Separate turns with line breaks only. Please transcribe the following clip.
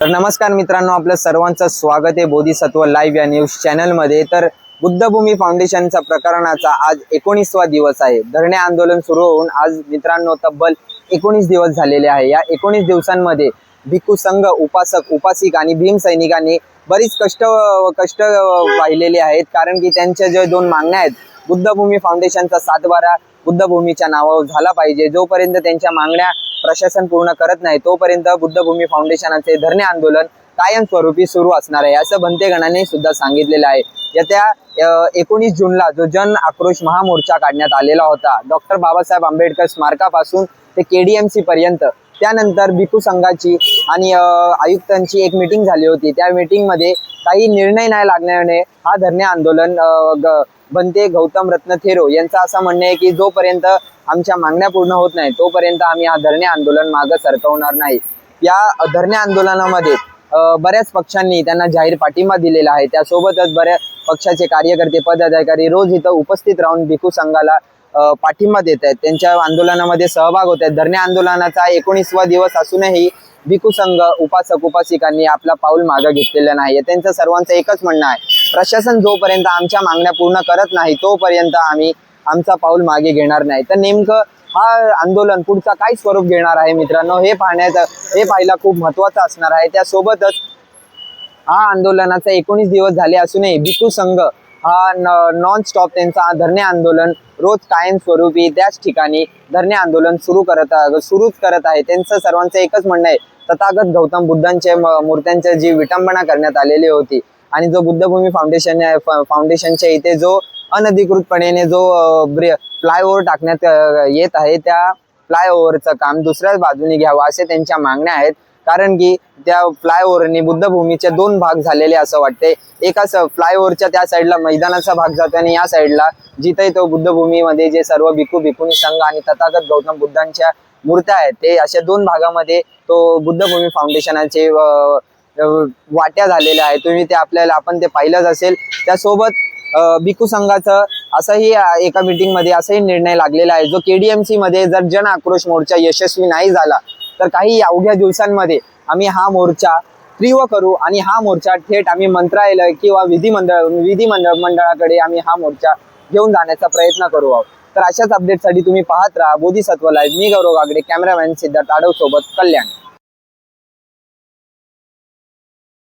तर नमस्कार मित्रांनो, आपलं सर्वांचं स्वागत आहे बोधिसत्व लाईव्ह या न्यूज चॅनलमध्ये। तर बुद्धभूमी फाउंडेशनचा प्रकरणाचा आज 19वा दिवस आहे। धरणे आंदोलन सुरू होऊन आज मित्रांनो तब्बल 19 दिवस झालेले आहे। या 19 दिवसांमध्ये भिक्खू संघ, उपासक, उपासिक आणि भीम सैनिकांनी बरीच कष्ट पाहिलेले आहेत। कारण की त्यांच्या जे दोन मागण्या आहेत, बुद्धभूमी फाउंडेशनचा 7/12 बुद्धभूमीच्या नावावर झाला पाहिजे। जोपर्यंत त्यांच्या मागण्या प्रशासन पूर्ण करत नाही तोपर्यंत बुद्धभूमी फाउंडेशनचे धरणे आंदोलन कायमस्वरूपी सुरू असणार आहे, असं बनते गणाने सुद्धा सांगितलेलं आहे। येत्या 19 जूनला जो जन आक्रोश महामोर्चा काढण्यात आलेला होता, डॉक्टर बाबासाहेब आंबेडकर स्मारकापासून ते KDMC पर्यंत, त्यानंतर भिक्खू संघाची आणि आयुक्तांची एक मीटिंग झाली होती। त्या मीटिंगमध्ये काही निर्णय नाही लागल्याने हा धरणे आंदोलन बनते गौतम रत्न थेरो यांचं असं म्हणणं आहे की जोपर्यंत आमच्या मागण्या पूर्ण होत नाही तोपर्यंत आम्ही हा धरणे आंदोलन मागे सरकवणार नाही। या धरणे आंदोलनामध्ये बऱ्याच पक्षांनी त्यांना जाहीर पाठिंबा दिलेला आहे। त्यासोबतच बऱ्याच पक्षाचे कार्यकर्ते, पदाधिकारी रोज इथं उपस्थित राहून भिक्खू संघाला पाठिंबा देत आहेत, त्यांच्या आंदोलनामध्ये सहभाग होत आहेत। धरणे आंदोलनाचा 19वा दिवस असूनही भिक्खू संघ, उपासक, उपासिकांनी आपला पाऊल मागे घेतलेलं नाही। त्यांचं सर्वांचं एकच म्हणणं आहे, प्रशासन जोपर्यंत आमच्या मागण्या पूर्ण करत नाही तोपर्यंत आम्ही आमचा पाऊल मागे घेणार नाही। तर नेमकं हा आंदोलन पुढचा काय स्वरूप घेणार आहे मित्रांनो, हे पाहायला खूप महत्त्वाचं असणार आहे। त्यासोबतच हा आंदोलनाचा 19 दिवस झाले असूनही भिक्खू संघ हा नॉन स्टॉप त्यांचा धरणे आंदोलन रोज कायमस्वरूपी त्याच ठिकाणी धरणे आंदोलन सुरूच करत आहे। त्यांचं सर्वांचं एकच म्हणणं आहे, तथागत गौतम बुद्धांच्या मूर्त्यांची जी विटंबना करण्यात आलेली होती आणि जो बुद्धभूमी फाउंडेशनच्या इथे जो अनधिकृतपणे जो फ्लायओव्हर टाकण्यात येत आहे, त्या फ्लायओव्हरचं काम दुसऱ्याच बाजूने घ्यावं असे त्यांच्या मागण्या आहेत। कारण की त्या फ्लायओव्हरने बुद्धभूमीचे 2 भाग झालेले असं वाटते। एकाच फ्लायओव्हरच्या त्या साईडला मैदानाचा भाग जातो आणि या साईडला जिथे तो बुद्धभूमीमध्ये जे सर्व भिक्खू संघ आणि तथागत गौतम बुद्धांच्या मूर्त्या आहेत, ते अशा 2 भागामध्ये तो बुद्धभूमी फाउंडेशनचे वाट्या झालेल्या आहेत। तुम्ही ते आपण ते पाहिलंच असेल। त्यासोबत भिक्खू संघाचं असंही एका मीटिंगमध्ये असाही निर्णय लागलेला आहे, जो KDMC मध्ये जर जन आक्रोश मोर्चा यशस्वी नाही झाला तर काही अवघ्या दिवसांमध्ये आम्ही हा मोर्चा तीव्र करू आणि हा मोर्चा थेट आम्ही मंत्रालय किंवा विधिमंडळाकडे आम्ही हा मोर्चा घेऊन जाण्याचा प्रयत्न करू आहोत। तर अशाच अपडेटसाठी तुम्ही पाहत राहा बोधिसत्व लाईव्ह। मी गौरव गागडे, कॅमेरामॅन सिद्धार्थ आडव सोबत कल्याण।